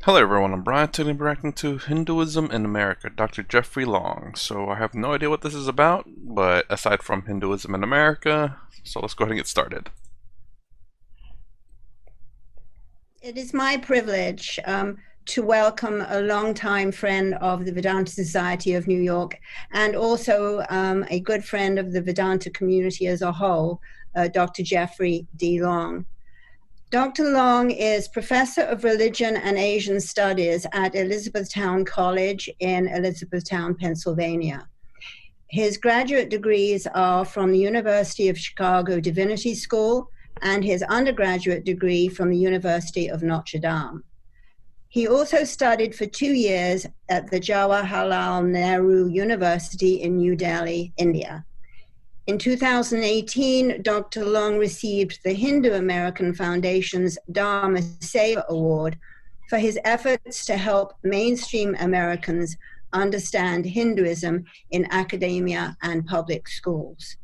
Hello everyone, I'm Brian, today I'm reacting to Hinduism in America, Dr. Jeffrey Long. So I have no idea what this is about, but aside from Hinduism in America, so let's go ahead and get started. It is my privilege to welcome a longtime friend of the Vedanta Society of New York and also a good friend of the Vedanta community as a whole, Dr. Jeffrey D. Long. Dr. Long is Professor of Religion and Asian Studies at Elizabethtown College in Elizabethtown, Pennsylvania. His graduate degrees are from the University of Chicago Divinity School and his undergraduate degree from the University of Notre Dame. He also studied for 2 years at the Jawaharlal Nehru University in New Delhi, India. In 2018, Dr. Long received the Hindu American Foundation's Dharma Seva Award for his efforts to help mainstream Americans understand Hinduism in academia and public schools.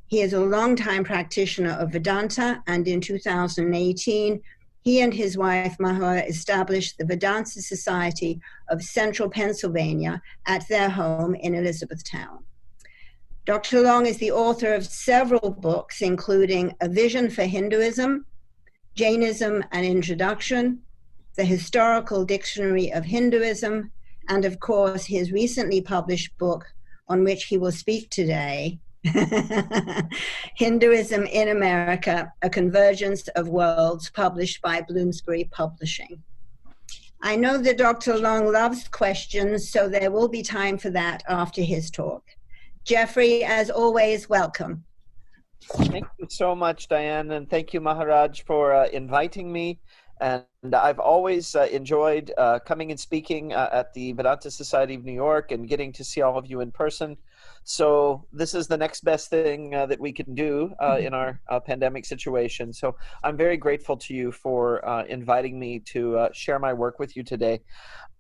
He is a longtime practitioner of Vedanta, and in 2018, he and his wife Mahara established the Vedanta Society of Central Pennsylvania at their home in Elizabethtown. Dr. Long is the author of several books, including A Vision for Hinduism, Jainism, an Introduction, The Historical Dictionary of Hinduism, and of course, his recently published book on which he will speak today, Hinduism in America, A Convergence of Worlds, published by Bloomsbury Publishing. I know that Dr. Long loves questions, so there will be time for that after his talk. Jeffrey, as always, welcome. Thank you so much, Diane, and thank you, Maharaj, for inviting me. And I've always enjoyed coming and speaking at the Vedanta Society of New York and getting to see all of you in person. So this is the next best thing that we can do in our pandemic situation. So I'm very grateful to you for inviting me to share my work with you today.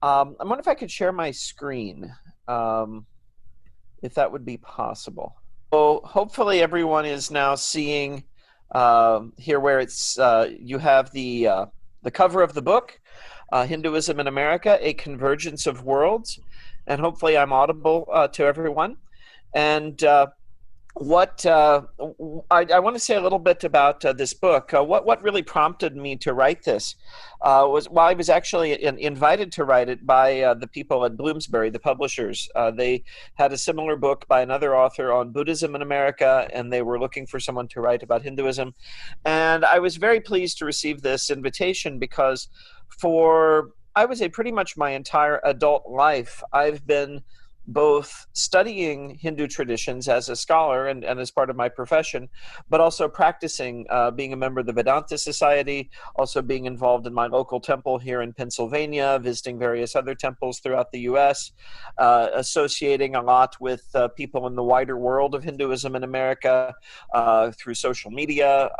I wonder if I could share my screen, if that would be possible. So hopefully everyone is now seeing here where it's you have the cover of the book, Hinduism in America, A Convergence of Worlds, and hopefully I'm audible to everyone. And what I want to say a little bit about this book. What really prompted me to write this was, well, I was actually invited to write it by the people at Bloomsbury, the publishers. They had a similar book by another author on Buddhism in America, and they were looking for someone to write about Hinduism. And I was very pleased to receive this invitation because I would say pretty much my entire adult life, I've been both studying Hindu traditions as a scholar and as part of my profession, but also practicing, being a member of the Vedanta Society, also being involved in my local temple here in Pennsylvania, visiting various other temples throughout the U.S., associating a lot with people in the wider world of Hinduism in America through social media,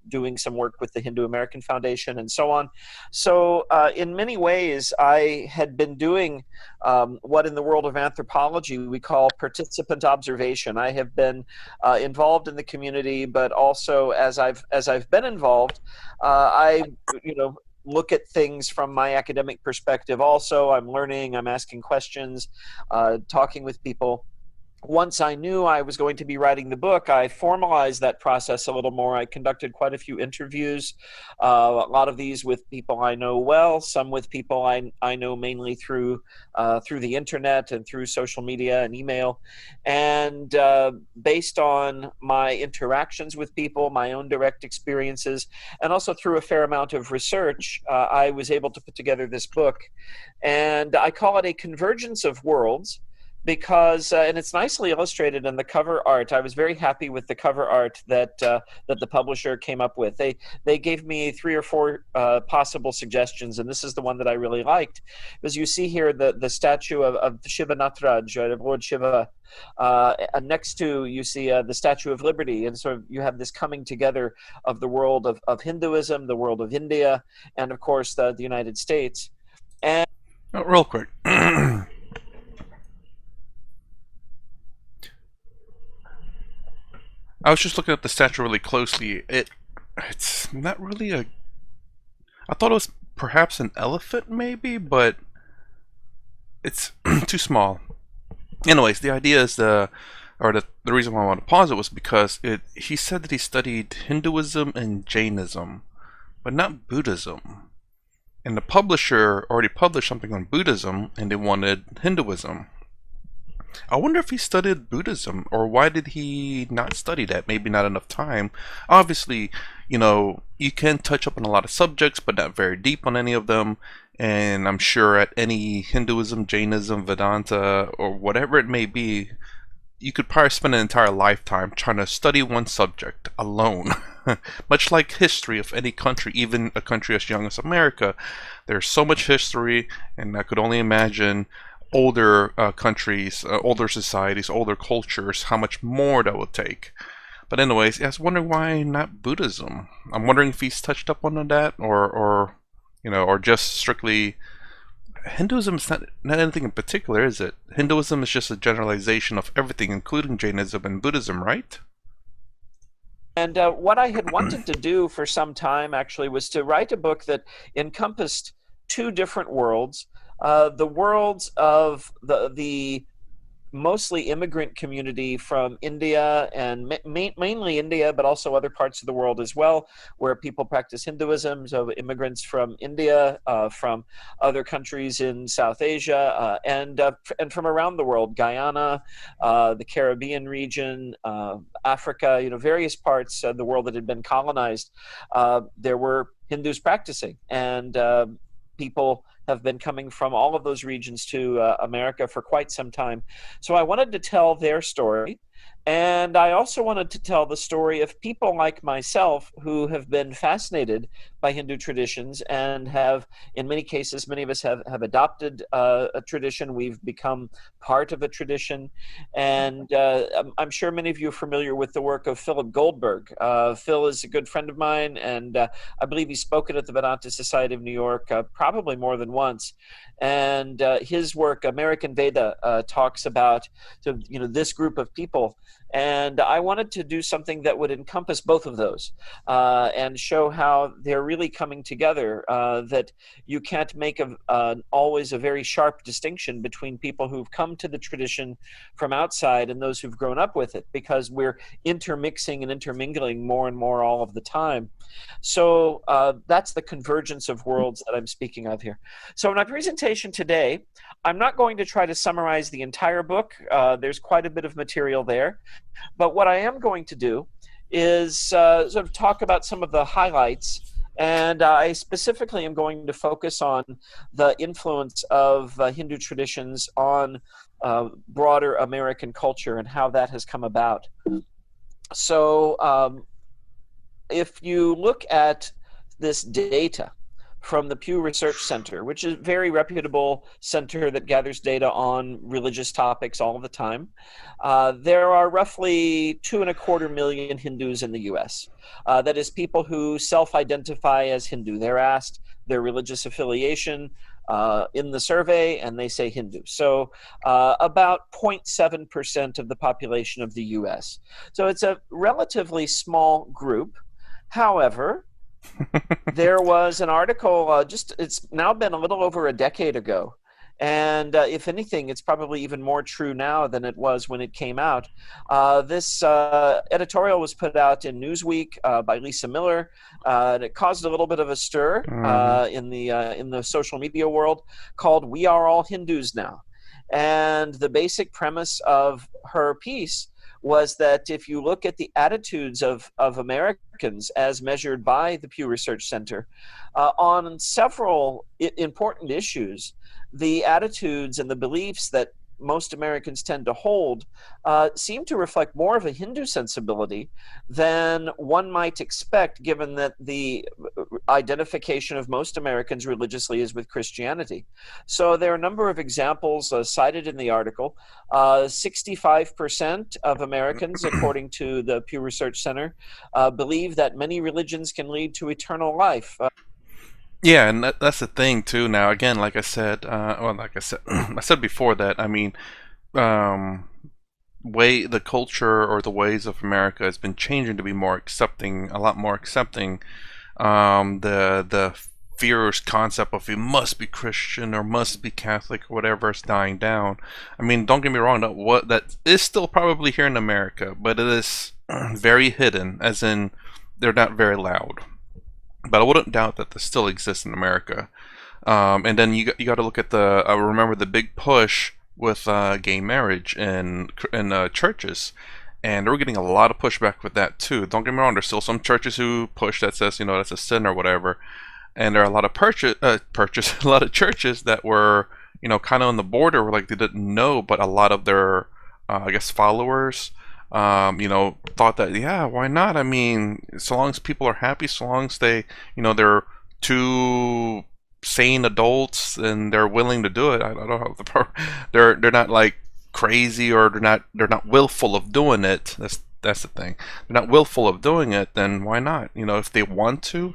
doing some work with the Hindu American Foundation and so on. So in many ways, I had been doing what in the world of anthropology we call participant observation. I have been involved in the community, but also as I've been involved, I look at things from my academic perspective. Also, I'm learning, I'm asking questions, talking with people. Once I knew I was going to be writing the book, I formalized that process a little more. I conducted quite a few interviews, a lot of these with people I know well, some with people I know mainly through the internet and through social media and email. And based on my interactions with people, my own direct experiences, and also through a fair amount of research, I was able to put together this book. And I call it A Convergence of Worlds, because and it's nicely illustrated in the cover art. I was very happy with the cover art that the publisher came up with. They gave me 3 or 4 possible suggestions, and this is the one that I really liked. As you see here, the statue of Shiva Nataraj, of Lord Shiva, next to you see the Statue of Liberty, and sort of you have this coming together of the world of Hinduism, the world of India, and of course the United States. And Real quick. I was just looking at the statue really closely. It's not really a... I thought it was perhaps an elephant, maybe, but it's too small. Anyways, the idea is the reason why I want to pause it was because he said that he studied Hinduism and Jainism, but not Buddhism. And the publisher already published something on Buddhism, and they wanted Hinduism. I wonder if he studied Buddhism, or why did he not study that? Maybe not enough time. Obviously, you can touch up on a lot of subjects, but not very deep on any of them. And I'm sure at any Hinduism, Jainism, Vedanta, or whatever it may be, you could probably spend an entire lifetime trying to study one subject alone. Much like history of any country, even a country as young as America, there's so much history, and I could only imagine older countries, older societies, older cultures, how much more that would take. But anyways, I was wondering why not Buddhism. I'm wondering if he's touched up on that, or just strictly Hinduism is not anything in particular, is it? Hinduism is just a generalization of everything, including Jainism and Buddhism, right? And what I had wanted to do for some time actually was to write a book that encompassed two different worlds. The worlds of the mostly immigrant community from India, and mainly India, but also other parts of the world as well, where people practice Hinduism. So immigrants from India, from other countries in South Asia, and from around the world, Guyana, the Caribbean region, Africa, various parts of the world that had been colonized. There were Hindus practicing, and people have been coming from all of those regions to America for quite some time. So I wanted to tell their story. And I also wanted to tell the story of people like myself who have been fascinated by Hindu traditions and have, in many cases, many of us have adopted a tradition. We've become part of a tradition. And I'm sure many of you are familiar with the work of Philip Goldberg. Phil is a good friend of mine, and I believe he's spoken at the Vedanta Society of New York probably more than once. And his work, American Veda, talks about this group of people. And I wanted to do something that would encompass both of those and show how they're really coming together, that you can't make always a very sharp distinction between people who've come to the tradition from outside and those who've grown up with it, because we're intermixing and intermingling more and more all of the time. So that's the convergence of worlds that I'm speaking of here. So in my presentation today, I'm not going to try to summarize the entire book. There's quite a bit of material there. But what I am going to do is sort of talk about some of the highlights. And I specifically am going to focus on the influence of Hindu traditions on broader American culture and how that has come about. So if you look at this data from the Pew Research Center, which is a very reputable center that gathers data on religious topics all the time, there are roughly 2.25 million Hindus in the U.S. That is, people who self-identify as Hindu. They're asked their religious affiliation in the survey, and they say Hindu. So about 0.7% of the population of the U.S. So it's a relatively small group. However, there was an article, it's now been a little over a decade ago. And if anything, it's probably even more true now than it was when it came out. This editorial was put out in Newsweek by Lisa Miller. And it caused a little bit of a stir in the social media world, called "We Are All Hindus Now." And the basic premise of her piece was that if you look at the attitudes of Americans as measured by the Pew Research Center on several important issues, the attitudes and the beliefs that most Americans tend to hold seem to reflect more of a Hindu sensibility than one might expect, given that the identification of most Americans religiously is with Christianity. So there are a number of examples cited in the article. 65% of Americans, according to the Pew Research Center, believe that many religions can lead to eternal life. Yeah, and that's the thing too. Now, again, like I said, I said before that. I mean, the culture or the ways of America has been changing to be more accepting, a lot more accepting. The fierce concept of you must be Christian or must be Catholic or whatever is dying down. I mean, don't get me wrong, that is still probably here in America, but it is very hidden, as in they're not very loud. But I wouldn't doubt that this still exists in America. And then you got to look at I remember the big push with gay marriage in churches, and they were getting a lot of pushback with that too. Don't get me wrong, there's still some churches who push that says, that's a sin or whatever, and there are a lot of a lot of churches that were, kind of on the border where like they didn't know, but a lot of their, I guess, followers, thought that, yeah, why not? I mean, so long as people are happy, so long as they, they're two sane adults and they're willing to do it. I don't know how they're not like crazy, or they're not willful of doing it. That's the thing. They're not willful of doing it. Then why not? If they want to,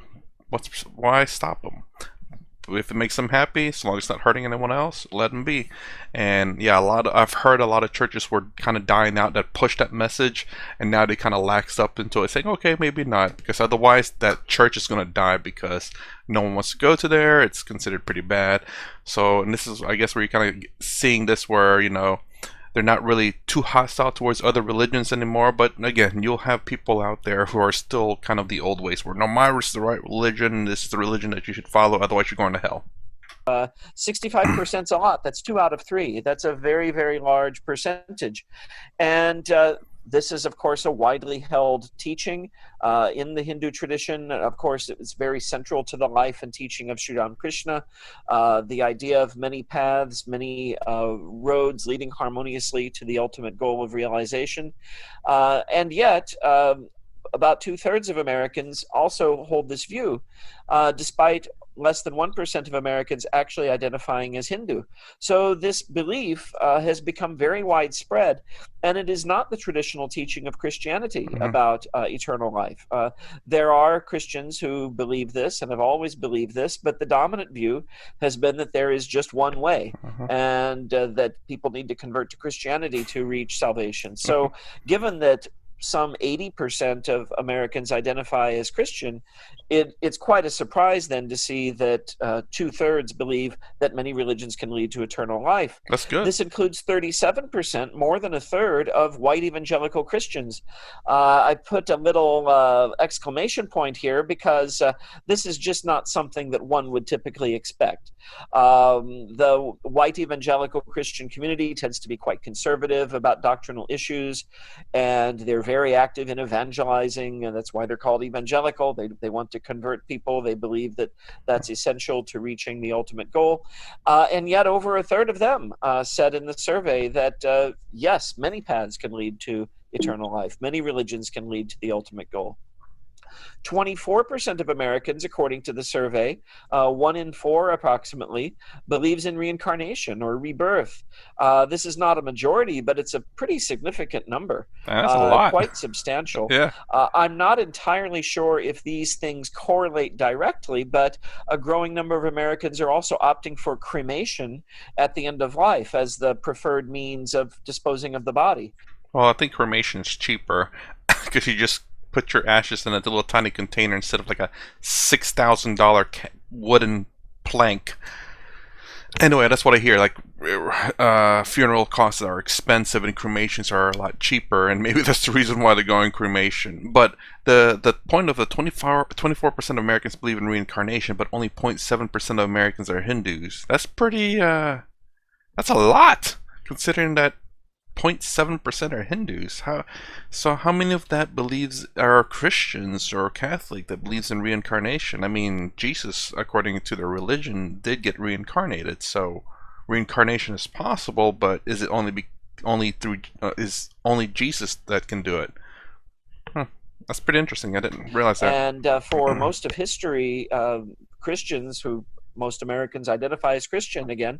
why stop them? If it makes them happy, so long as it's not hurting anyone else, let them be. And yeah, I've heard a lot of churches were kind of dying out that pushed that message, and now they kind of lax up into it, saying, okay, maybe not, because otherwise that church is going to die because no one wants to go to there. It's considered pretty bad. So, and this is, I guess, where you're kind of seeing this where, they're not really too hostile towards other religions anymore. But again, you'll have people out there who are still kind of the old ways, where no, mine is the right religion, this is the religion that you should follow, otherwise you're going to hell. 65% is a lot. That's 2 out of 3. That's a very, very large percentage. And this is, of course, a widely held teaching in the Hindu tradition. Of course, it's very central to the life and teaching of Sri Ramakrishna. The idea of many paths, many roads leading harmoniously to the ultimate goal of realization. And yet, about 2/3 of Americans also hold this view, despite less than 1% of Americans actually identifying as Hindu. So this belief has become very widespread, and it is not the traditional teaching of Christianity about eternal life. There are Christians who believe this and have always believed this, but the dominant view has been that there is just one way, and that people need to convert to Christianity to reach salvation. So given that some 80% of Americans identify as Christian, it's quite a surprise then to see that 2/3 believe that many religions can lead to eternal life. That's good. This includes 37%, more than a third, of white evangelical Christians. I put a little exclamation point here because this is just not something that one would typically expect. The white evangelical Christian community tends to be quite conservative about doctrinal issues, and they're very active in evangelizing, and that's why they're called evangelical. They want to convert people. They believe that that's essential to reaching the ultimate goal. And yet over a third of them said in the survey that yes, many paths can lead to eternal life. Many religions can lead to the ultimate goal. 24% of Americans, according to the survey, 1 in 4 approximately, believes in reincarnation or rebirth. This is not a majority, but it's a pretty significant number. That's a lot. Quite substantial. Yeah. I'm not entirely sure if these things correlate directly, but a growing number of Americans are also opting for cremation at the end of life as the preferred means of disposing of the body. Well, I think cremation is cheaper because you just put your ashes in a little tiny container instead of like a $6,000 wooden plank. Anyway, that's what I hear. Like, funeral costs are expensive and cremations are a lot cheaper, and maybe that's the reason why they're going cremation. But the point of the 24% of Americans believe in reincarnation, but only 0.7% of Americans are Hindus. That's pretty, that's a lot, considering that 0.7% are Hindus. How many of that believes are Christians or Catholic that believes in reincarnation? I mean, Jesus, according to their religion, did get reincarnated, so reincarnation is possible. But is it is only Jesus that can do it? That's pretty interesting. I didn't realize that. And for most of history, Christians who most Americans identify as Christian again,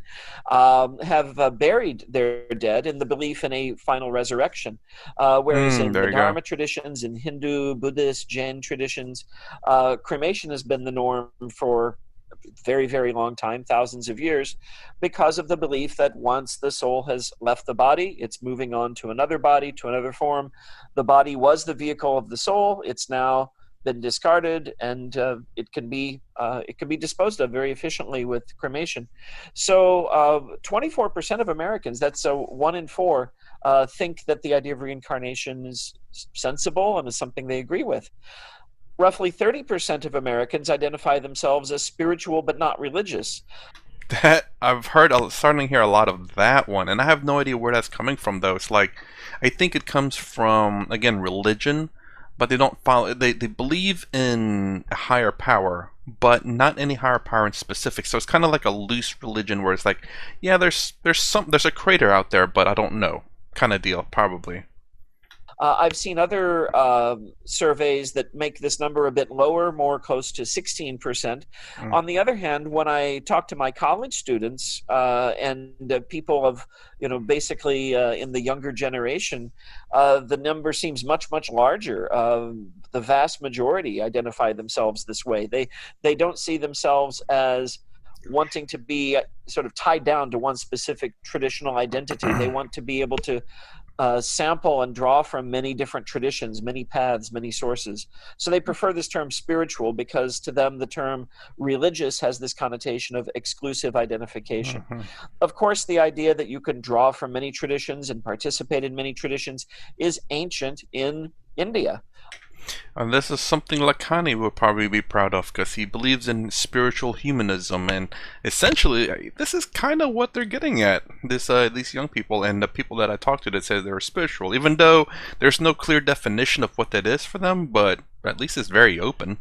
have buried their dead in the belief in a final resurrection. Whereas in the Dharma traditions, in Hindu, Buddhist, Jain traditions, cremation has been the norm for a very, very long time, thousands of years, because of the belief that once the soul has left the body, it's moving on to another body, to another form. The body was the vehicle of the soul. It's now been discarded, and it can be disposed of very efficiently with cremation. So 24% of Americans, that's 1 in 4, think that the idea of reincarnation is sensible and is something they agree with. Roughly 30% of Americans identify themselves as spiritual but not religious. That I've starting to hear a lot of that one, and I have no idea where that's coming from though. It's like I think it comes from again religion, but they don't follow. They believe in a higher power, but not any higher power in specific. So it's kind of like a loose religion where it's like, yeah, there's a creator out there, but I don't know, kind of deal probably. I've seen other surveys that make this number a bit lower, more close to 16%. Mm. On the other hand, when I talk to my college students and people of, basically in the younger generation, the number seems much, much larger. The vast majority identify themselves this way. They don't see themselves as wanting to be sort of tied down to one specific traditional identity. They want to be able to sample and draw from many different traditions, many paths, many sources. So they prefer this term spiritual because to them the term religious has this connotation of exclusive identification. Mm-hmm. Of course, the idea that you can draw from many traditions and participate in many traditions is ancient in India. And this is something Lacan would probably be proud of because he believes in spiritual humanism, and essentially, this is kind of what they're getting at. These young people and the people that I talked to that say they're spiritual, even though there's no clear definition of what that is for them, but at least it's very open.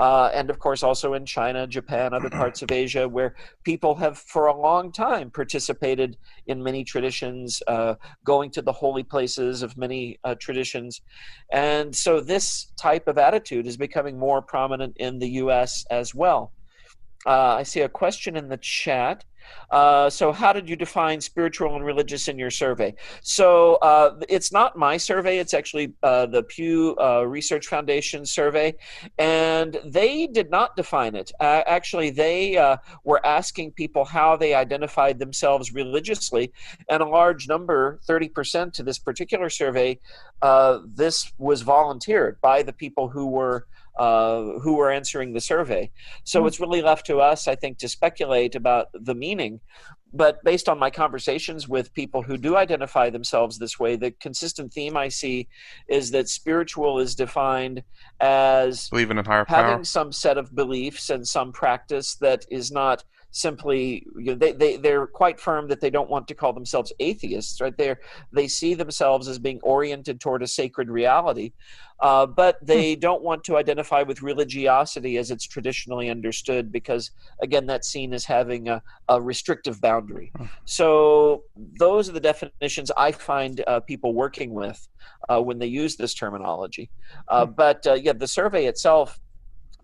And of course, also in China, Japan, other parts of Asia, where people have for a long time participated in many traditions, going to the holy places of many traditions. And so this type of attitude is becoming more prominent in the US as well. I see a question in the chat. So how did you define spiritual and religious in your survey? So it's not my survey. It's actually the Pew Research Foundation survey. And they did not define it. Actually, they were asking people how they identified themselves religiously. And a large number, 30% to this particular survey, this was volunteered by the people who were answering the survey. So it's really left to us, I think, to speculate about the meaning. But based on my conversations with people who do identify themselves this way, the consistent theme I see is that spiritual is defined as Believing in higher having power. some set of beliefs and some practice that is not simply, they're quite firm that they don't want to call themselves atheists, right? They see themselves as being oriented toward a sacred reality, but they don't want to identify with religiosity as it's traditionally understood because, again, that's seen as having a restrictive boundary. So those are the definitions I find people working with when they use this terminology. But the survey itself,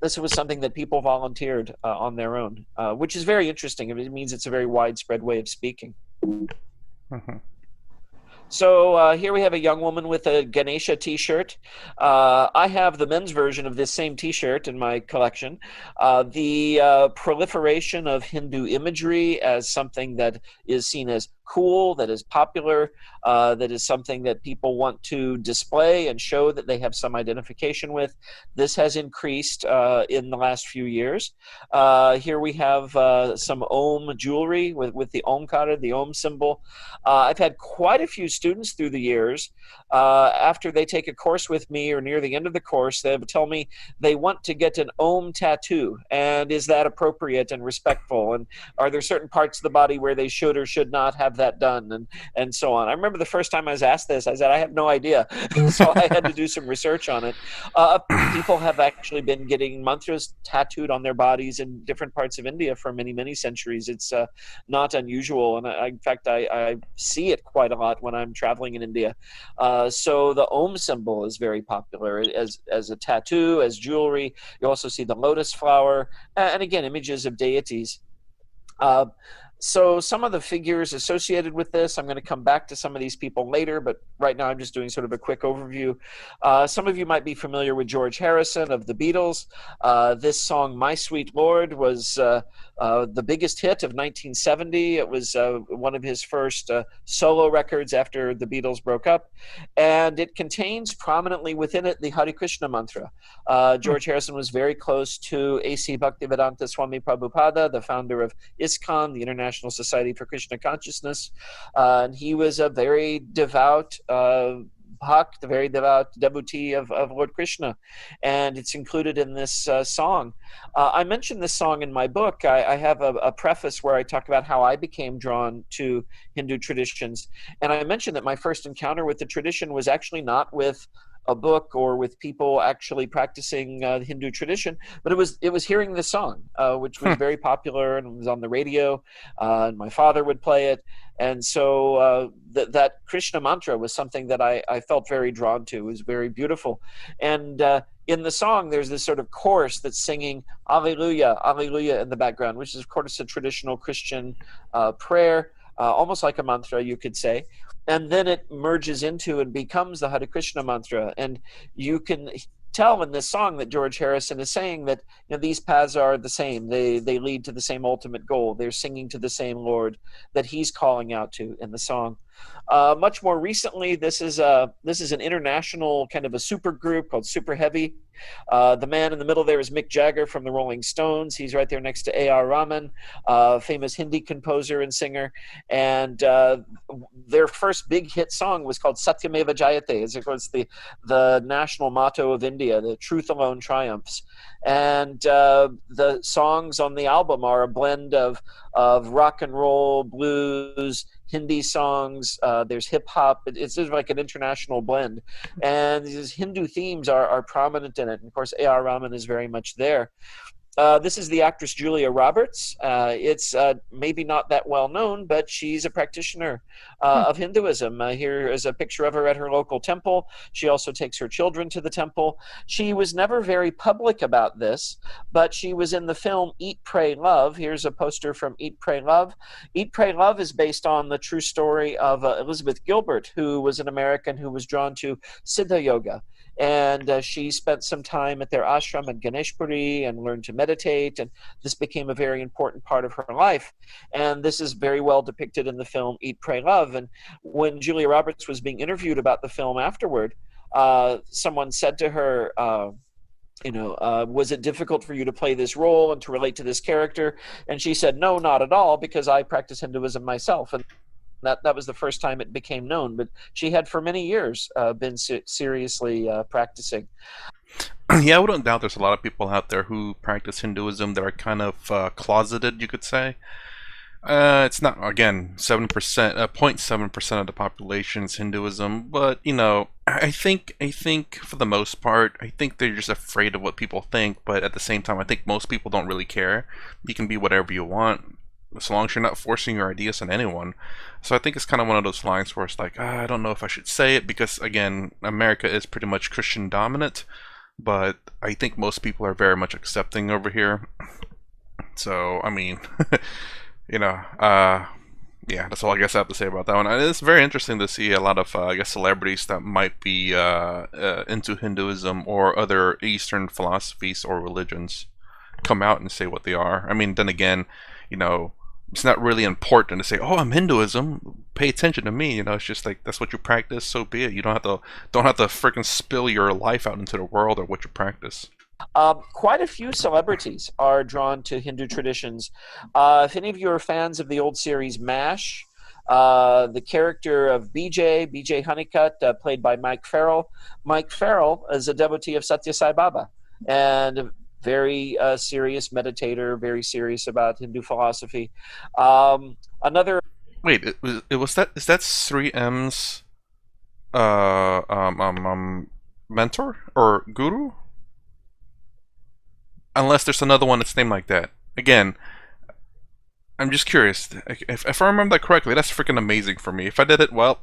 this was something that people volunteered on their own, which is very interesting. It means it's a very widespread way of speaking. Mm-hmm. So here we have a young woman with a Ganesha t-shirt. I have the men's version of this same t-shirt in my collection. The proliferation of Hindu imagery as something that is seen as cool, that is popular, that is something that people want to display and show that they have some identification with. This has increased in the last few years. Here we have some Om jewelry with the Omkara, the Om symbol. I've had quite a few students through the years, after they take a course with me or near the end of the course, they would tell me they want to get an Om tattoo. And is that appropriate and respectful? And are there certain parts of the body where they should or should not have that done, and so on. I remember the first time I was asked this, I said, I have no idea. So I had to do some research on it. People have actually been getting mantras tattooed on their bodies in different parts of India for many, many centuries. It's not unusual. And in fact, I see it quite a lot when I'm traveling in India. So the Om symbol is very popular as a tattoo, as jewelry. You also see the lotus flower, and again, images of deities. So some of the figures associated with this, I'm going to come back to some of these people later, but right now I'm just doing sort of a quick overview. Some of you might be familiar with George Harrison of the Beatles. This song, My Sweet Lord, was the biggest hit of 1970. It was one of his first solo records after the Beatles broke up, and it contains prominently within it the Hare Krishna mantra. George Harrison was very close to A.C. Bhaktivedanta Swami Prabhupada, the founder of ISKCON, the International Society for Krishna Consciousness. And he was a very devout bhakt, a very devout devotee of Lord Krishna. And it's included in this song. I mentioned this song in my book. I have a preface where I talk about how I became drawn to Hindu traditions. And I mentioned that my first encounter with the tradition was actually not with a book or with people actually practicing the Hindu tradition, but it was hearing this song, which was very popular and was on the radio, and my father would play it, and so that Krishna mantra was something that I felt very drawn to. It was very beautiful, and in the song there's this sort of chorus that's singing Alleluia, Alleluia in the background, which is of course a traditional Christian prayer, almost like a mantra, you could say. And then it merges into and becomes the Hare Krishna mantra. And you can tell in this song that George Harrison is saying that, you know, these paths are the same. They lead to the same ultimate goal. They're singing to the same Lord that he's calling out to in the song. Much more recently, this is an international kind of a super group called Super Heavy. The man in the middle there is Mick Jagger from the Rolling Stones. He's right there next to A.R. Rahman, famous Hindi composer and singer. And their first big hit song was called Satyameva Jayate. It's of course the national motto of India, the truth alone triumphs. And the songs on the album are a blend of rock and roll, blues, Hindi songs, there's hip hop. It's sort of like an international blend. And these Hindu themes are prominent in it. And of course, A.R. Rahman is very much there. This is the actress Julia Roberts. It's maybe not that well known, but she's a practitioner of Hinduism. Here is a picture of her at her local temple. She also takes her children to the temple. She was never very public about this, but she was in the film Eat, Pray, Love. Here's a poster from Eat, Pray, Love. Eat, Pray, Love is based on the true story of Elizabeth Gilbert, who was an American who was drawn to Siddha Yoga. And she spent some time at their ashram at Ganeshpuri and learned to meditate, and this became a very important part of her life. And this is very well depicted in the film Eat, Pray, Love. And when Julia Roberts was being interviewed about the film afterward, someone said to her, was it difficult for you to play this role and to relate to this character? And she said, no, not at all, because I practice Hinduism myself. And that was the first time it became known, but she had for many years been seriously practicing. Yeah, I wouldn't doubt there's a lot of people out there who practice Hinduism that are kind of closeted, you could say. It's not, again, 7%, 0.7% of the population is Hinduism, but, I think for the most part, I think they're just afraid of what people think, but at the same time, I think most people don't really care. You can be whatever you want, as long as you're not forcing your ideas on anyone. So I think it's kind of one of those lines where it's like, I don't know if I should say it, because, again, America is pretty much Christian dominant, but I think most people are very much accepting over here. So, I mean, yeah, that's all I guess I have to say about that one. And it's very interesting to see a lot of, I guess, celebrities that might be into Hinduism or other Eastern philosophies or religions come out and say what they are. I mean, then again, it's not really important to say, "Oh, I'm Hinduism. Pay attention to me." It's just like that's what you practice. So be it. You don't have to freaking spill your life out into the world or what you practice. Quite a few celebrities are drawn to Hindu traditions. If any of you are fans of the old series MASH, the character of BJ Honeycutt, played by Mike Farrell. Mike Farrell is a devotee of Satya Sai Baba, and very serious meditator, very serious about Hindu philosophy. Another. Wait, is that 3M's mentor or guru? Unless there's another one that's named like that. Again, I'm just curious. If I remember that correctly, that's freaking amazing for me. If I did it, well,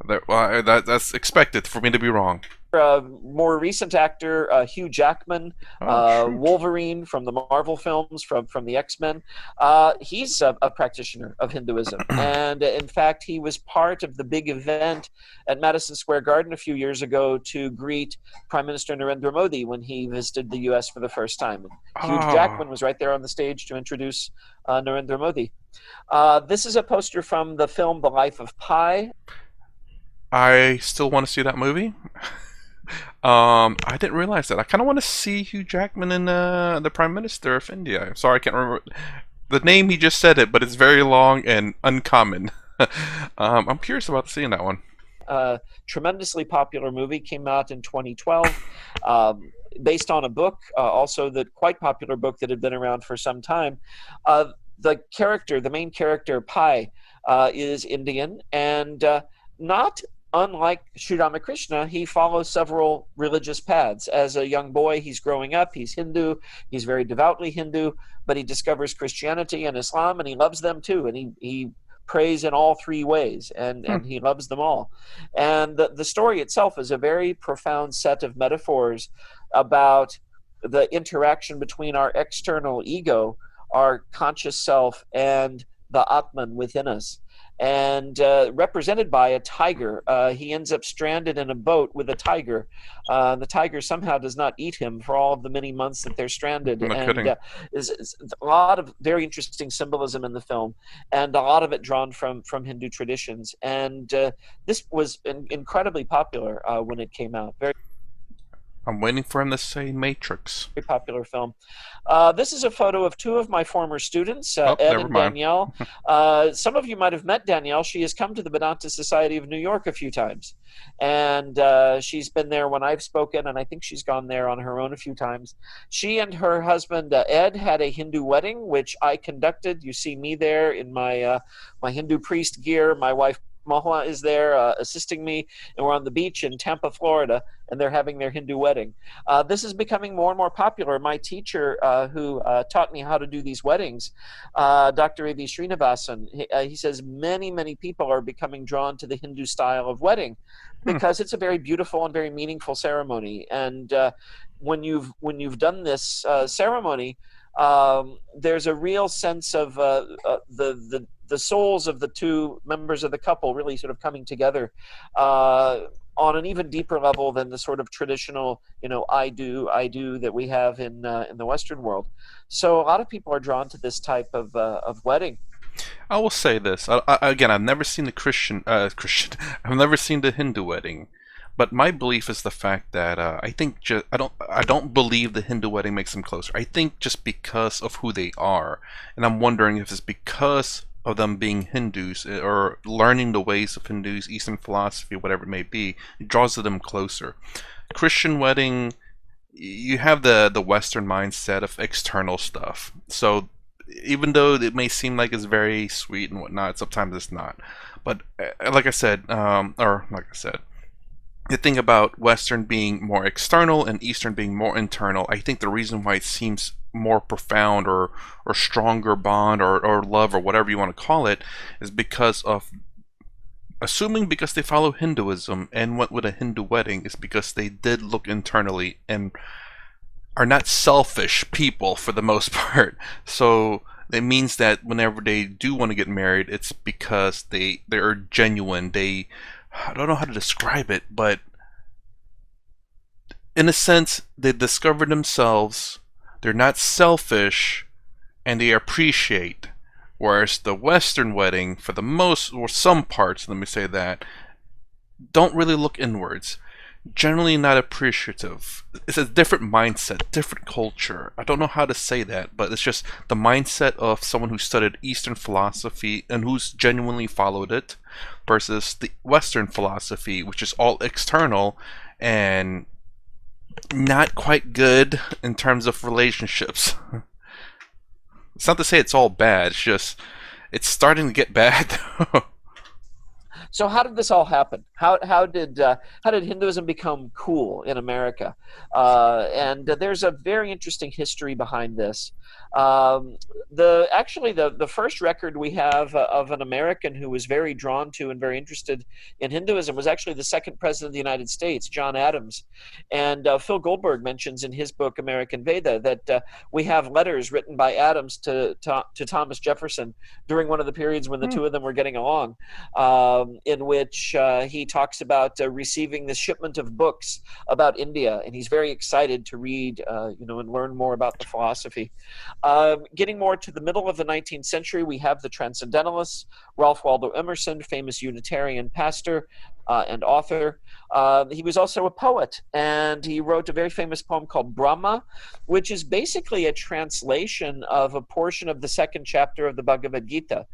that's expected for me to be wrong. more recent actor, Hugh Jackman, Oh, shoot. Wolverine from the Marvel films, from the X-Men. He's a practitioner of Hinduism. And in fact, he was part of the big event at Madison Square Garden a few years ago to greet Prime Minister Narendra Modi when he visited the U.S. for the first time. And Hugh Oh, Jackman was right there on the stage to introduce Narendra Modi. This is a poster from the film The Life of Pi. I still want to see that movie. I didn't realize that. I kind of want to see Hugh Jackman in the Prime Minister of India. I'm sorry, I can't remember the name. He just said it, but it's very long and uncommon. I'm curious about seeing that one. Tremendously popular movie, came out in 2012, based on a book, also the quite popular book that had been around for some time. The main character, Pi, is Indian, and not unlike Sri Ramakrishna, he follows several religious paths. As a young boy, he's growing up, he's Hindu, he's very devoutly Hindu, but he discovers Christianity and Islam, and he loves them too, and he prays in all three ways, and he loves them all. And the story itself is a very profound set of metaphors about the interaction between our external ego, our conscious self, and the Atman within us. And represented by a tiger. He ends up stranded in a boat with a tiger. The tiger somehow does not eat him for all of the many months that they're stranded. No And kidding. is a lot of very interesting symbolism in the film, and a lot of it drawn from Hindu traditions. And this was incredibly popular when it came out. Very I'm waiting for him to say Matrix. popular film. This is a photo of two of my former students, Oh, Ed never and mind. Danielle. Some of you might have met Danielle. She has come to the Vedanta Society of New York a few times. And she's been there when I've spoken, and I think she's gone there on her own a few times. She and her husband, Ed, had a Hindu wedding, which I conducted. You see me there in my Hindu priest gear. My wife, Mahua, is there assisting me, and we're on the beach in Tampa, Florida, and they're having their Hindu wedding. This is becoming more and more popular. My teacher, who taught me how to do these weddings, Dr. A.V. Srinivasan, he says many people are becoming drawn to the Hindu style of wedding because it's a very beautiful and very meaningful ceremony. And when you've done this ceremony, there's a real sense of the souls of the two members of the couple really sort of coming together on an even deeper level than the sort of traditional, I do that we have in the Western world. So a lot of people are drawn to this type of wedding. I will say this. Again, I've never seen the Christian. I've never seen the Hindu wedding, but my belief is the fact that I think I don't believe the Hindu wedding makes them closer. I think just because of who they are, and I'm wondering if it's because of them being Hindus or learning the ways of Hindus, Eastern philosophy, whatever it may be, it draws them closer. Christian wedding, you have the Western mindset of external stuff. So even though it may seem like it's very sweet and whatnot, sometimes it's not. But like I said, the thing about Western being more external and Eastern being more internal, I think the reason why it seems more profound or stronger bond or love or whatever you want to call it is because of assuming because they follow Hinduism and went with a Hindu wedding is because they did look internally and are not selfish people for the most part. So it means that whenever they do want to get married, it's because they are genuine. I don't know how to describe it, but in a sense, they discover themselves. They're not selfish, and they appreciate. Whereas the Western wedding, for the most, or some parts, let me say that, don't really look inwards. Generally not appreciative. It's a different mindset, different culture. I don't know how to say that, but it's just the mindset of someone who studied Eastern philosophy and who's genuinely followed it versus the Western philosophy, which is all external and not quite good in terms of relationships. It's not to say it's all bad, it's just it's starting to get bad. So how did this all happen? How did Hinduism become cool in America? And there's a very interesting history behind this. The first record we have of an American who was very drawn to and very interested in Hinduism was actually the second president of the United States, John Adams. And Phil Goldberg mentions in his book American Veda that we have letters written by Adams to Thomas Jefferson during one of the periods when the two of them were getting along, in which he talks about receiving this shipment of books about India, and he's very excited to read, and learn more about the philosophy. Getting more to the middle of the 19th century, we have the Transcendentalists, Ralph Waldo Emerson, famous Unitarian pastor and author. He was also a poet, and he wrote a very famous poem called Brahma, which is basically a translation of a portion of the second chapter of the Bhagavad Gita.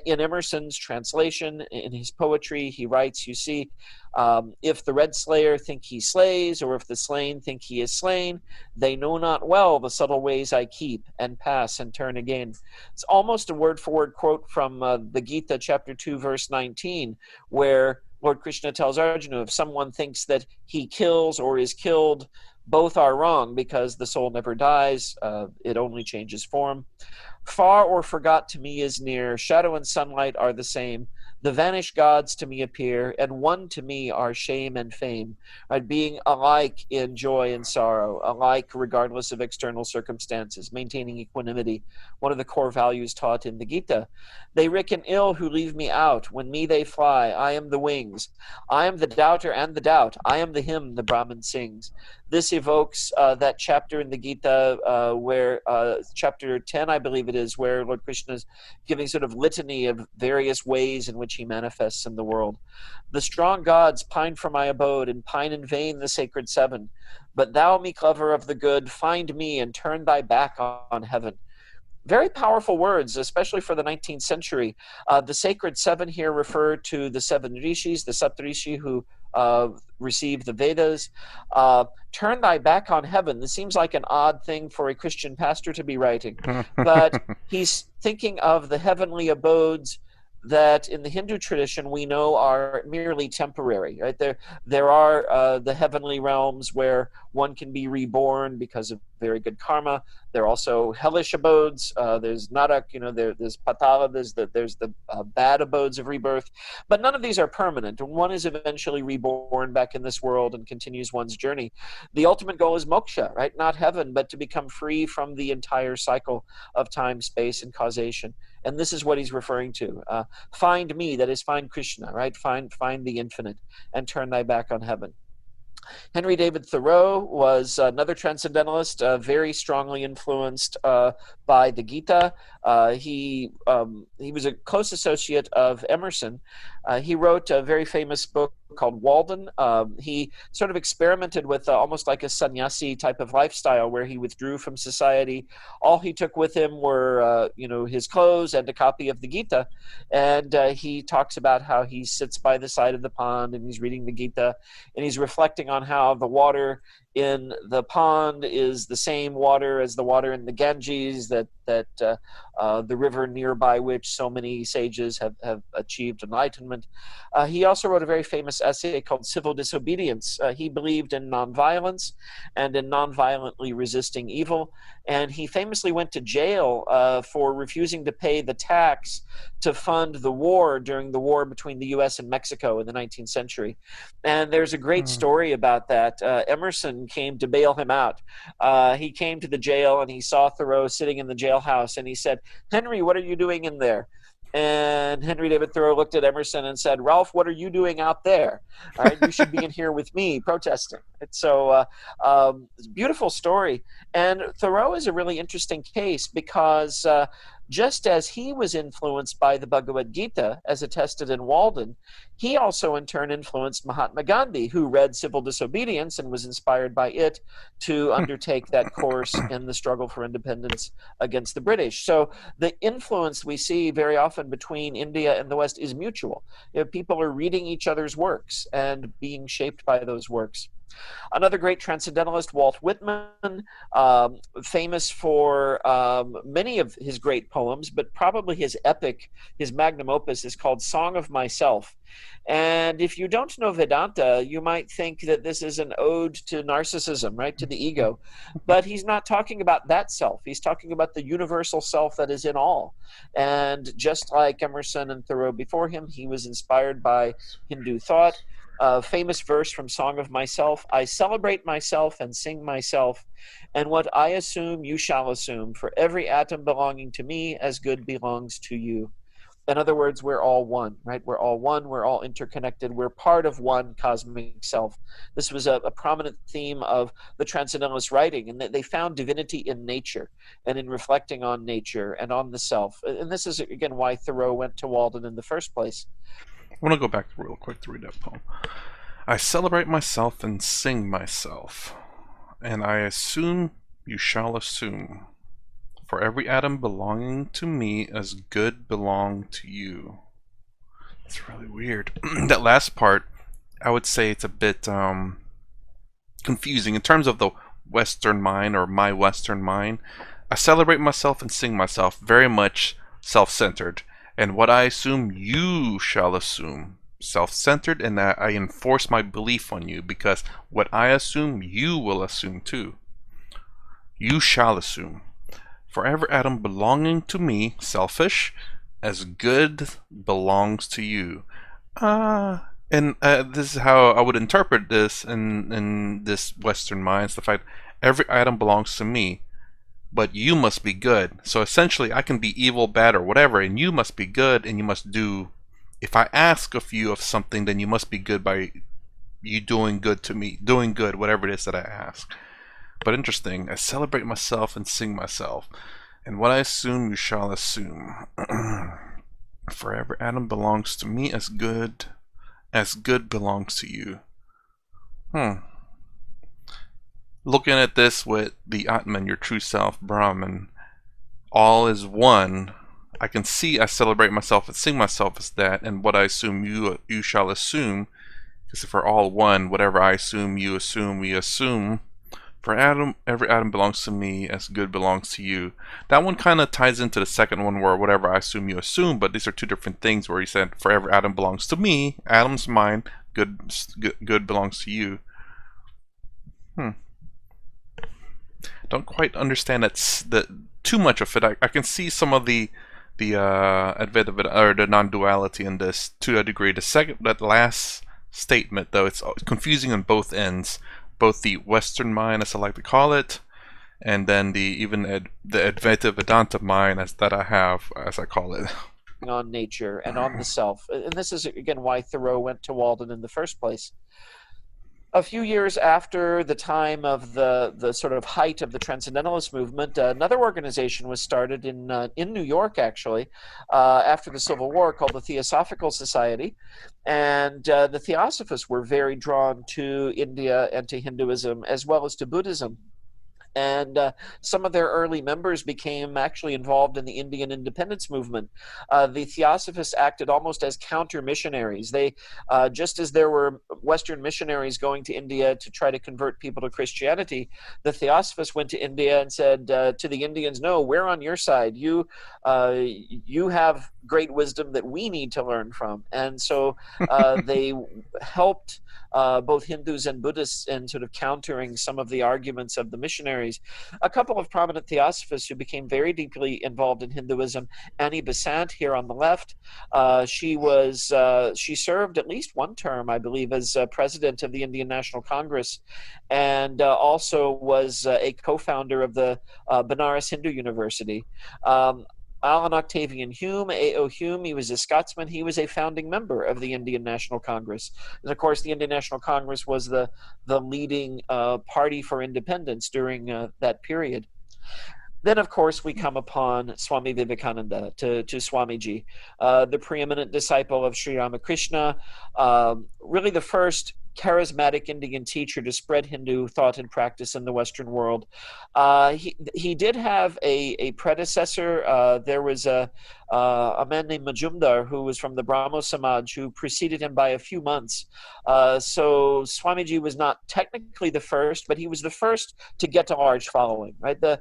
In Emerson's translation, in his poetry, he writes, you see, if the red slayer think he slays, or if the slain think he is slain, they know not well the subtle ways I keep, and pass and turn again. It's almost a word-for-word quote from the Gita, chapter 2, verse 19, where Lord Krishna tells Arjuna, if someone thinks that he kills or is killed, both are wrong, because the soul never dies, it only changes form. Far or forgot to me is near, shadow and sunlight are the same. The vanished gods to me appear, and one to me are shame and fame. Right? Being alike in joy and sorrow, alike regardless of external circumstances, maintaining equanimity, one of the core values taught in the Gita. They reckon ill who leave me out, when me they fly, I am the wings. I am the doubter and the doubt, I am the hymn the Brahmin sings. This evokes that chapter in the Gita where, chapter 10, I believe it is, where Lord Krishna is giving sort of litany of various ways in which he manifests in the world. The strong gods pine for my abode, and pine in vain the sacred seven. But thou, meek lover of the good, find me and turn thy back on heaven. Very powerful words, especially for the 19th century. The sacred seven here refer to the seven rishis, the Saptarishi who received the Vedas. Turn thy back on heaven. This seems like an odd thing for a Christian pastor to be writing, but he's thinking of the heavenly abodes that in the Hindu tradition we know are merely temporary. Right? There are the heavenly realms where one can be reborn because of very good karma. There are also hellish abodes. There's Narak, there's Patala, there's the bad abodes of rebirth. But none of these are permanent. One is eventually reborn back in this world and continues one's journey. The ultimate goal is moksha, right? Not heaven, but to become free from the entire cycle of time, space, and causation. And this is what he's referring to. Find me, that is, find Krishna, right? Find the infinite, and turn thy back on heaven. Henry David Thoreau was another transcendentalist, very strongly influenced by the Gita. He was a close associate of Emerson. He wrote a very famous book called Walden. He sort of experimented with almost like a sannyasi type of lifestyle where he withdrew from society. All he took with him were, his clothes and a copy of the Gita. And he talks about how he sits by the side of the pond and he's reading the Gita, and he's reflecting on how the water in the pond is the same water as the water in the Ganges, that the river nearby which so many sages have achieved enlightenment. He also wrote a very famous essay called Civil Disobedience. He believed in nonviolence and in nonviolently resisting evil, and he famously went to jail for refusing to pay the tax to fund the war during the war between the U.S. and Mexico in the 19th century. And there's a great story about that. Emerson came to bail him out. He came to the jail and he saw Thoreau sitting in the jailhouse, and he said, "Henry, what are you doing in there?" And Henry David Thoreau looked at Emerson and said, "Ralph, what are you doing out there? All right, you should be in here with me protesting." And so it's a beautiful story. And Thoreau is a really interesting case because just as he was influenced by the Bhagavad Gita, as attested in Walden, he also in turn influenced Mahatma Gandhi, who read Civil Disobedience and was inspired by it to undertake that course in the struggle for independence against the British. So the influence we see very often between India and the West is mutual. People are reading each other's works and being shaped by those works. Another great transcendentalist, Walt Whitman, famous for many of his great poems, but probably his epic, his magnum opus is called Song of Myself. And if you don't know Vedanta, you might think that this is an ode to narcissism, right, to the ego. But he's not talking about that self. He's talking about the universal self that is in all. And just like Emerson and Thoreau before him, he was inspired by Hindu thought. Famous verse from Song of Myself: I celebrate myself and sing myself, and what I assume you shall assume, for every atom belonging to me as good belongs to you. In other words, we're all one, right? We're all one, we're all interconnected, we're part of one cosmic self. This was a prominent theme of the Transcendentalist writing, and they found divinity in nature and in reflecting on nature and on the self. And this is, again, why Thoreau went to Walden in the first place. I want to go back real quick to read that poem. I celebrate myself and sing myself, and I assume you shall assume, for every atom belonging to me as good belong to you. It's really weird. That last part, I would say it's a bit confusing in terms of the Western mind, or my Western mind. I celebrate myself and sing myself, very much self-centered, and what I assume you shall assume, self-centered, and that I enforce my belief on you, because what I assume you will assume too. You shall assume. For every atom belonging to me, selfish, as good belongs to you. And this is how I would interpret this in this Western mind. It's the fact every atom belongs to me, but you must be good. So essentially, I can be evil, bad, or whatever, and you must be good, and you must do. If I ask of you of something, then you must be good by you doing good to me, doing good, whatever it is that I ask. But interesting, I celebrate myself and sing myself, and what I assume you shall assume. For every atom belongs to me as good belongs to you. Looking at this with the Atman, your true self, Brahman, all is one. I can see I celebrate myself and sing myself as that, and what I assume you shall assume, because if we're all one, whatever I assume, you assume, we assume. For every atom belongs to me as good belongs to you. That one kind of ties into the second one, where whatever I assume, you assume, but these are two different things, where he said, for every atom belongs to me, atom's mine, good belongs to you. Don't quite understand too much of it. I can see some of the Advaita, or the non-duality in this to a degree. That last statement, though, it's confusing on both ends. Both the Western mind, as I like to call it, and then the Advaita Vedanta mind, that I have, as I call it. On nature and on the self. And this is, again, why Thoreau went to Walden in the first place. A few years after the time of the sort of height of the Transcendentalist movement, another organization was started in New York, actually, after the Civil War, called the Theosophical Society. And the Theosophists were very drawn to India and to Hinduism, as well as to Buddhism. And some of their early members became actually involved in the Indian independence movement. The Theosophists acted almost as counter-missionaries. They, just as there were Western missionaries going to India to try to convert people to Christianity, the Theosophists went to India and said to the Indians, no, we're on your side. You have great wisdom that we need to learn from. And so they helped both Hindus and Buddhists in sort of countering some of the arguments of the missionaries. A couple of prominent Theosophists who became very deeply involved in Hinduism, Annie Besant here on the left, she served at least one term, I believe, as president of the Indian National Congress, and also was a co-founder of the Banaras Hindu University. Alan Octavian Hume, A.O. Hume, he was a Scotsman. He was a founding member of the Indian National Congress. And of course, the Indian National Congress was the leading party for independence during that period. Then, of course, we come upon Swami Vivekananda, to Swamiji, the preeminent disciple of Sri Ramakrishna, really the first charismatic Indian teacher to spread Hindu thought and practice in the Western world. He did have a predecessor. There was a man named Majumdar who was from the Brahmo Samaj who preceded him by a few months. So Swamiji was not technically the first, but he was the first to get a large following. Right, the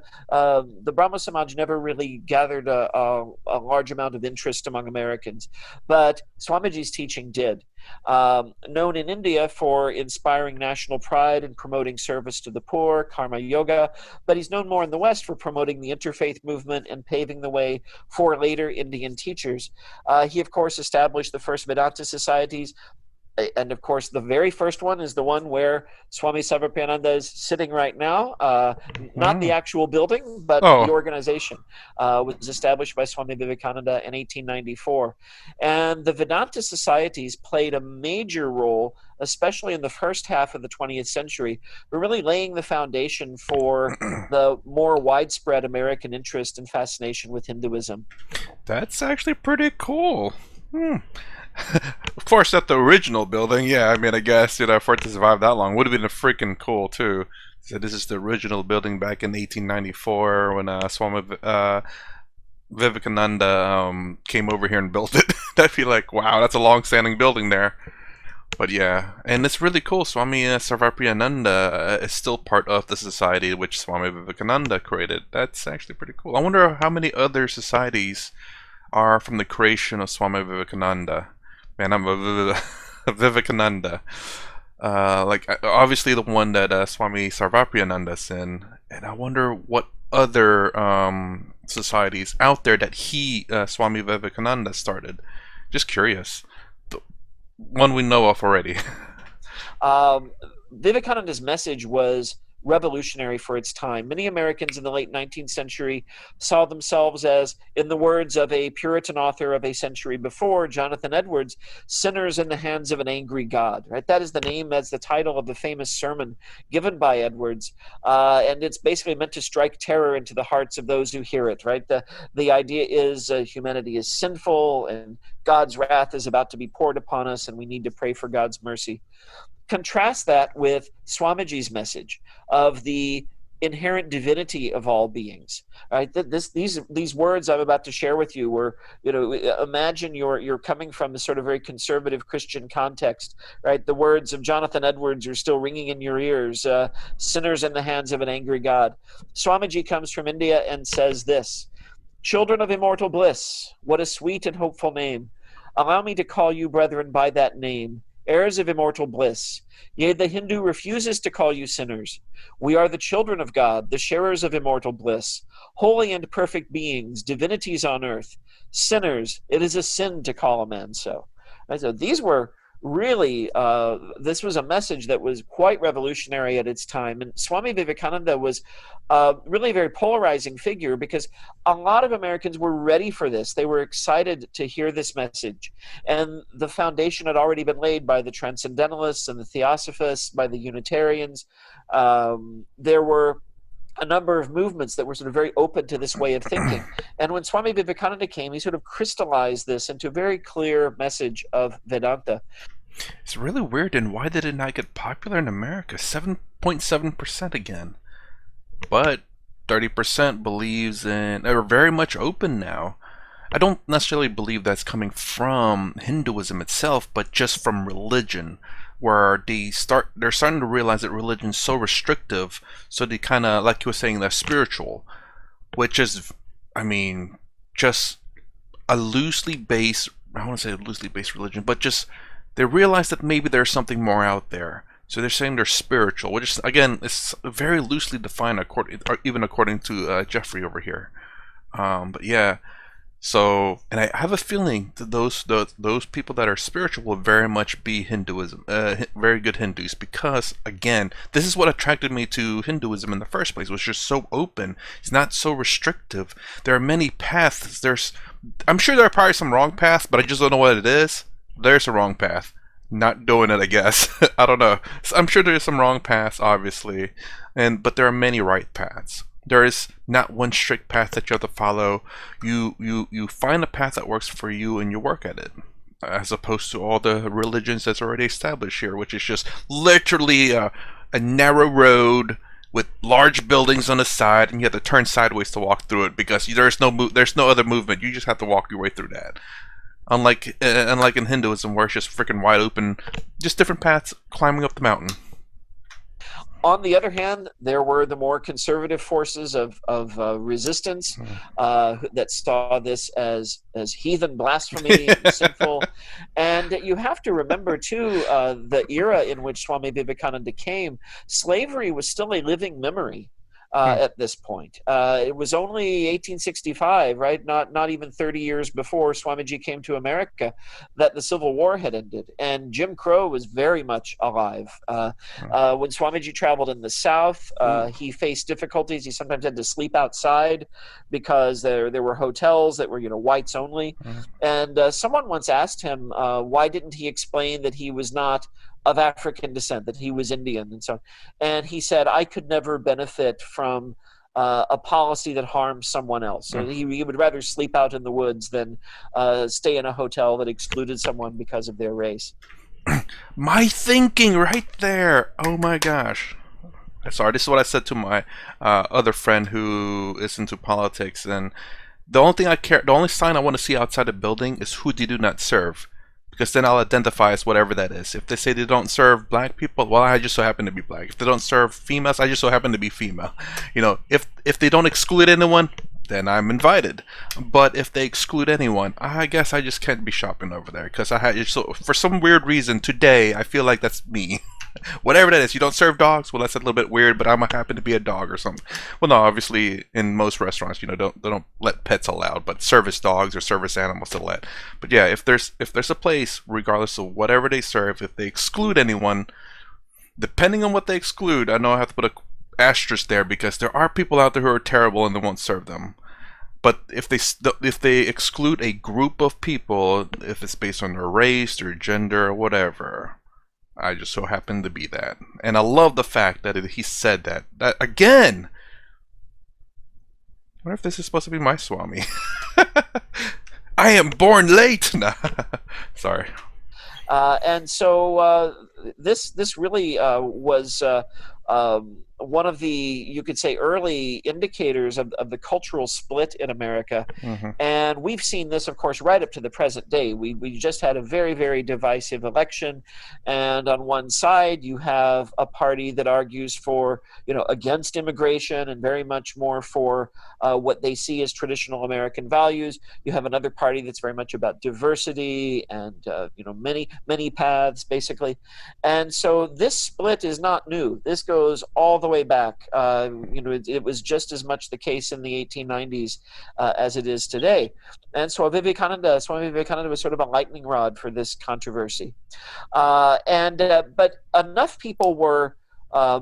Brahmo Samaj never really gathered a large amount of interest among Americans, but Swamiji's teaching did. Known in India for inspiring national pride and promoting service to the poor, karma yoga, but he's known more in the West for promoting the interfaith movement and paving the way for later Indian teachers. He, of course, established the first Vedanta societies. And of course, the very first one is the one where Swami Sarvapriyananda is sitting right now. Not the actual building, but the organization was established by Swami Vivekananda in 1894. And the Vedanta societies played a major role, especially in the first half of the 20th century, for really laying the foundation for the more widespread American interest and fascination with Hinduism. That's actually pretty cool. Of course, not the original building. Yeah, I mean, I guess, for it to survive that long would have been freaking cool too. So this is the original building back in 1894 when Swami Vivekananda came over here and built it. I'd be like, wow, that's a long-standing building there. But yeah, and it's really cool. Swami Sarvapriyananda is still part of the society which Swami Vivekananda created. That's actually pretty cool. I wonder how many other societies are from the creation of Swami Vivekananda. Man, I'm a Vivekananda. Obviously the one that Swami Sarvapriyananda's in, and I wonder what other societies out there that Swami Vivekananda started. Just curious. The one we know of already. Vivekananda's message was revolutionary for its time. Many Americans in the late 19th century saw themselves as, in the words of a Puritan author of a century before, Jonathan Edwards, sinners in the hands of an angry God. Right? That is the name, that's the title of the famous sermon given by Edwards, and it's basically meant to strike terror into the hearts of those who hear it. Right? The idea is humanity is sinful, and God's wrath is about to be poured upon us, and we need to pray for God's mercy. Contrast that with Swamiji's message of the inherent divinity of all beings. Right? These words I'm about to share with you were, imagine you're coming from this sort of very conservative Christian context. Right? The words of Jonathan Edwards are still ringing in your ears. Sinners in the hands of an angry God. Swamiji comes from India and says this: "Children of immortal bliss, what a sweet and hopeful name! Allow me to call you, brethren, by that name. Heirs of immortal bliss. Yea, the Hindu refuses to call you sinners. We are the children of God, the sharers of immortal bliss, holy and perfect beings, divinities on earth. Sinners, it is a sin to call a man so." And so these were really, this was a message that was quite revolutionary at its time. And Swami Vivekananda was really a very polarizing figure because a lot of Americans were ready for this. They were excited to hear this message. And the foundation had already been laid by the Transcendentalists and the Theosophists, by the Unitarians. There were a number of movements that were sort of very open to this way of thinking. And when Swami Vivekananda came, he sort of crystallized this into a very clear message of Vedanta. It's really weird, and why did it not get popular in America? 7.7% again. But 30% believes in, are very much open now. I don't necessarily believe that's coming from Hinduism itself, but just from religion, where they're starting to realize that religion's so restrictive, so they kind of, like you were saying, they're spiritual, which is, I mean, just a loosely based, I want to say a loosely based religion, but just, they realize that maybe there's something more out there. So they're saying they're spiritual, which is, again, it's very loosely defined, even according to Jeffrey over here. But yeah. So, and I have a feeling that those people that are spiritual will very much be Hinduism, very good Hindus, because again, this is what attracted me to Hinduism in the first place. It was just so open. It's not so restrictive. There are many paths. I'm sure there are probably some wrong paths, but I just don't know what it is. There's a wrong path. Not doing it, I guess. I don't know. I'm sure there's some wrong paths, obviously, but there are many right paths. There is not one strict path that you have to follow. You find a path that works for you and you work at it. as opposed to all the religions that's already established here, which is just literally a narrow road with large buildings on the side, and you have to turn sideways to walk through it because there's no other movement. You just have to walk your way through that. Unlike in Hinduism, where it's just freaking wide open, just different paths climbing up the mountain. On the other hand, there were the more conservative forces of resistance that saw this as heathen blasphemy, sinful. And you have to remember, too, the era in which Swami Vivekananda came, slavery was still a living memory. At this point, it was only 1865, right? Not even 30 years before Swamiji came to America, that the Civil War had ended, and Jim Crow was very much alive. When Swamiji traveled in the South, he faced difficulties. He sometimes had to sleep outside because there were hotels that were whites only. And someone once asked him why didn't he explain that he was not of African descent, that he was Indian, and so on. And he said, I could never benefit from a policy that harms someone else. So he would rather sleep out in the woods than stay in a hotel that excluded someone because of their race. My thinking right there. Oh my gosh. Sorry, this is what I said to my other friend who is into politics, and the only sign I want to see outside the building is who they do not serve. Because then I'll identify as whatever that is. If they say they don't serve black people, well, I just so happen to be black. If they don't serve females, I just so happen to be female. If they don't exclude anyone, then I'm invited. But if they exclude anyone, I guess I just can't be shopping over there. Because for some weird reason today, I feel like that's me. Whatever that is, you don't serve dogs. Well, that's a little bit weird, but I might happen to be a dog or something. Well, no, obviously in most restaurants, they don't let pets allowed, but service dogs or service animals they'll let. But yeah, if there's a place, regardless of whatever they serve, if they exclude anyone, depending on what they exclude, I know I have to put a asterisk there because there are people out there who are terrible and they won't serve them. But if they exclude a group of people, if it's based on their race, their gender, or whatever, I just so happen to be that. And I love the fact that he said that. That again! I wonder if this is supposed to be my Swami. I am born late! Nah. Sorry. And so this really was one of the, you could say, early indicators of the cultural split in America. And we've seen this, of course, right up to the present day. We just had a very, very divisive election. And on one side, you have a party that argues for, against immigration and very much more for what they see as traditional American values. You have another party that's very much about diversity and, many paths, basically. And so this split is not new. This goes all the way back. It was just as much the case in the 1890s as it is today. And so Swami Vivekananda was sort of a lightning rod for this controversy. But enough people were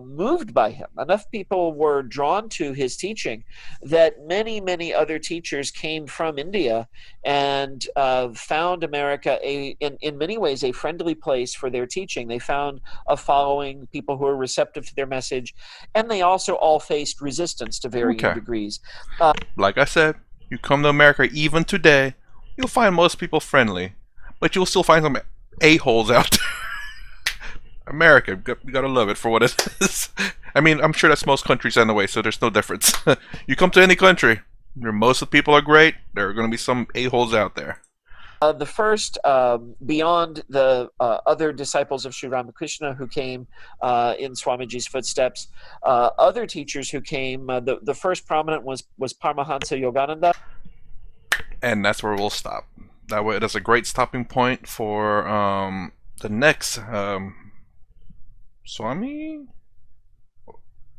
moved by him. Enough people were drawn to his teaching that many, many other teachers came from India and found America in many ways a friendly place for their teaching. They found a following, people who were receptive to their message, and they also all faced resistance to varying degrees. Like I said, you come to America even today, you'll find most people friendly, but you'll still find some a-holes out there. America, you gotta love it for what it is. I mean, I'm sure that's most countries anyway, so there's no difference. You come to any country, most of the people are great. There are going to be some a-holes out there. The first, beyond the other disciples of Sri Ramakrishna who came in Swamiji's footsteps, other teachers who came, the first prominent was Paramahansa Yogananda. And that's where we'll stop. That way, that's a great stopping point for the next Swami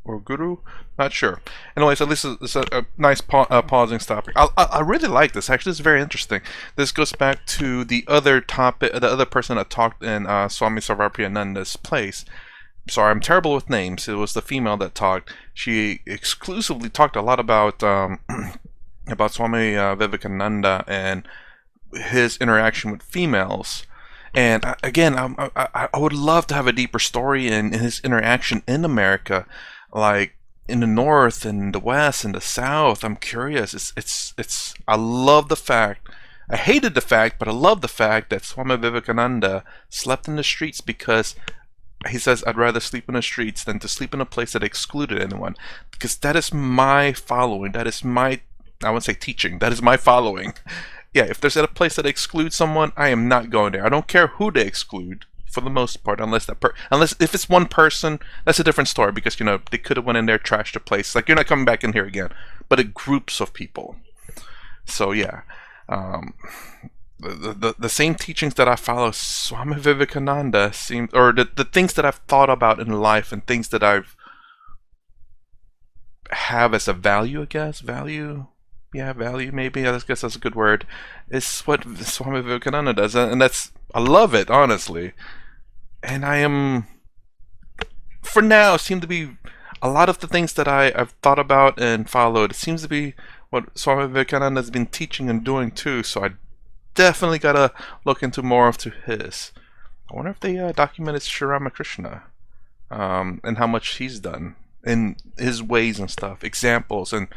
or Guru, not sure. Anyways, at least it's a nice pausing topic. I really like this. Actually, it's very interesting. This goes back to the other topic, the other person that talked in Swami Sarvapriyananda's place. Sorry, I'm terrible with names. It was the female that talked. She exclusively talked a lot about about Swami Vivekananda and his interaction with females. And again, I would love to have a deeper story in his interaction in America, like in the North and the West and the South. I'm curious. I love the fact. I hated the fact, but I love the fact that Swami Vivekananda slept in the streets because he says, I'd rather sleep in the streets than to sleep in a place that excluded anyone. Because that is my following. That is my, I wouldn't say teaching, that is my following. Yeah, if there's a place that excludes someone, I am not going there. I don't care who they exclude, for the most part, unless unless if it's one person, that's a different story, because, you know, they could have went in there, trashed the place. Like, you're not coming back in here again. But it groups of people. So, yeah. The same teachings that I follow Swami Vivekananda seem, or the things that I've thought about in life and things that I've have as a value, I guess, value maybe, I guess that's a good word, is what Swami Vivekananda does, and that's, I love it, honestly. And I am, for now, seem to be a lot of the things that I've thought about and followed, it seems to be what Swami Vivekananda has been teaching and doing too, so I definitely gotta look into more of to his. I wonder if they documented Sri Ramakrishna, and how much he's done in his ways and stuff, examples and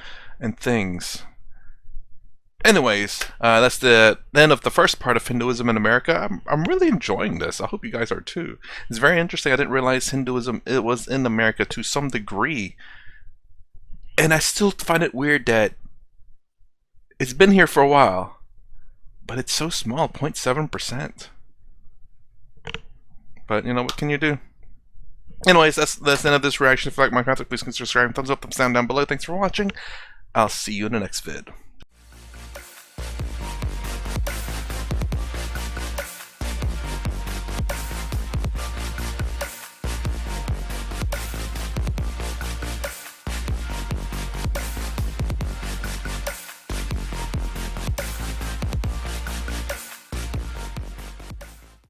things. Anyways, that's the end of the first part of Hinduism in America. I'm really enjoying this. I hope you guys are too. It's very interesting. I didn't realize Hinduism, it was in America to some degree, and I still find it weird that it's been here for a while, but it's so small, 0.7%. But, you know, what can you do? Anyways, that's the end of this reaction. If you like my content, please consider subscribing. Thumbs up, thumbs down below. Thanks for watching. I'll see you in the next vid.